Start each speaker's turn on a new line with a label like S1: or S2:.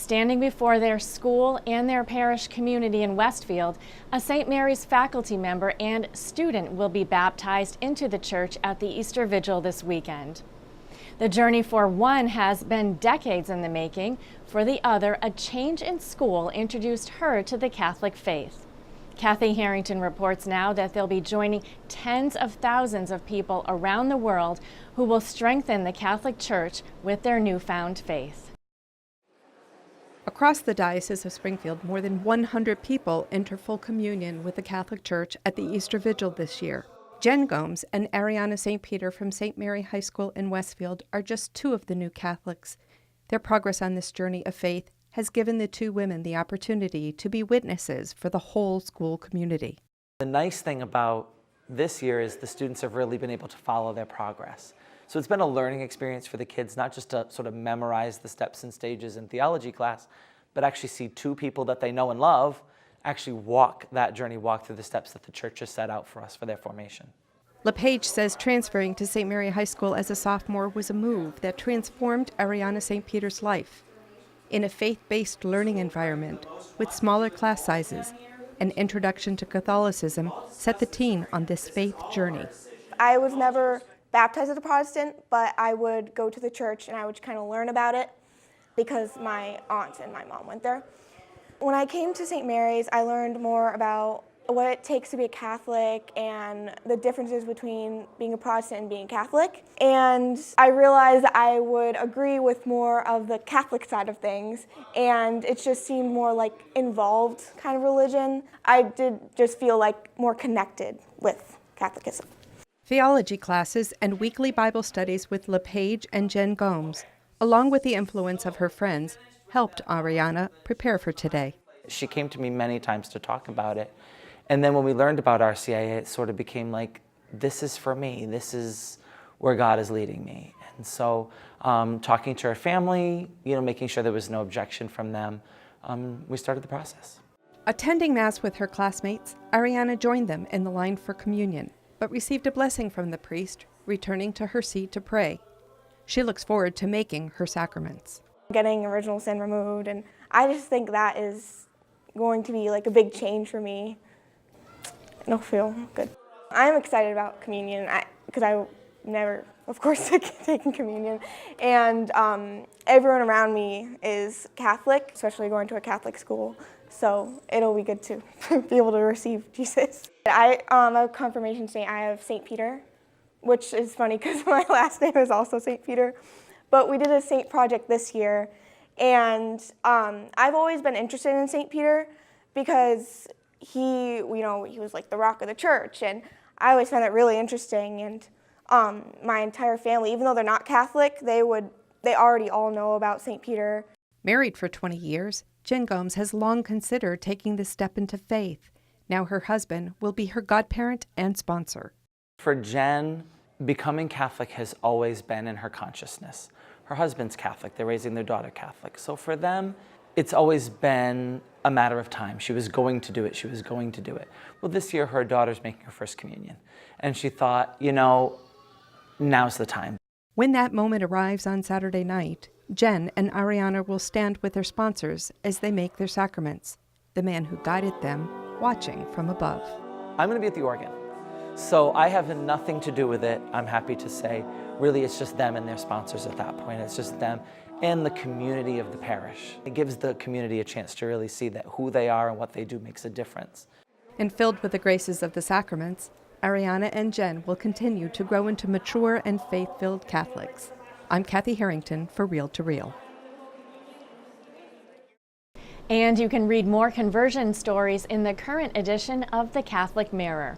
S1: Standing before their school and their parish community in Westfield, a St. Mary's faculty member and student will be baptized into the church at the Easter Vigil this weekend. The journey for one has been decades in the making. For the other, a change in school introduced her to the Catholic faith. Kathy Harrington reports now that they'll be joining tens of thousands of people around the world who will strengthen the Catholic Church with their newfound faith.
S2: Across the Diocese of Springfield, more than 100 people enter full communion with the Catholic Church at the Easter Vigil this year. Jen Gomes and Ariana St. Peter from St. Mary High School in Westfield are just two of the new Catholics. Their progress on this journey of faith has given the two women the opportunity to be witnesses for the whole school community.
S3: The nice thing about this year is the students have really been able to follow their progress. So it's been a learning experience for the kids, not just to sort of memorize the steps and stages in theology class, but actually see two people that they know and love actually walk that journey, walk through the steps that the church has set out for us for their formation.
S2: LePage says transferring to St. Mary High School as a sophomore was a move that transformed Ariana St. Peter's life. In a faith-based learning environment with smaller class sizes, an introduction to Catholicism set the teen on this faith journey.
S4: I was never baptized as a Protestant, but I would go to the church and I would kind of learn about it because my aunt and my mom went there. When I came to St. Mary's, I learned more about what it takes to be a Catholic and the differences between being a Protestant and being Catholic. And I realized that I would agree with more of the Catholic side of things, and it just seemed more like involved kind of religion. I did just feel like more connected with Catholicism.
S2: Theology classes and weekly Bible studies with LePage and Jen Gomes, along with the influence of her friends, helped Ariana prepare for today.
S3: She came to me many times to talk about it. And then when we learned about Rcia, it sort of became like, this is for me. This is where God is leading me. And so talking to her family, making sure there was no objection from them, we started the process.
S2: Attending Mass with her classmates, Ariana joined them in the line for communion, but received a blessing from the priest, returning to her seat to pray. She looks forward to making her sacraments.
S4: Getting original sin removed, and I just think that is going to be like a big change for me. It'll feel good. I'm excited about communion because I never, of course, taken communion, and everyone around me is Catholic, especially going to a Catholic school, so it'll be good to be able to receive Jesus. I have a confirmation saint. I have St. Peter, which is funny because my last name is also St. Peter, but we did a saint project this year, and I've always been interested in St. Peter because he was like the rock of the church, and I always found that really interesting. And my entire family, even though they're not Catholic, they already all know about St. Peter.
S2: Married for 20 years, Jen Gomes has long considered taking this step into faith. Now her husband will be her godparent and sponsor.
S3: For Jen, becoming Catholic has always been in her consciousness. Her husband's Catholic, they're raising their daughter Catholic. So for them, it's always been a matter of time. She was going to do it, she was going to do it. Well, this year her daughter's making her first communion. And she thought, now's the time.
S2: When that moment arrives on Saturday night, Jen and Ariana will stand with their sponsors as they make their sacraments, the man who guided them watching from above.
S3: I'm going to be at the organ. So I have nothing to do with it, I'm happy to say. Really, it's just them and their sponsors at that point. It's just them and the community of the parish. It gives the community a chance to really see that who they are and what they do makes a difference.
S2: And filled with the graces of the sacraments, Ariana and Jen will continue to grow into mature and faith-filled Catholics. I'm Kathy Harrington for Real to Real.
S1: And you can read more conversion stories in the current edition of the Catholic Mirror.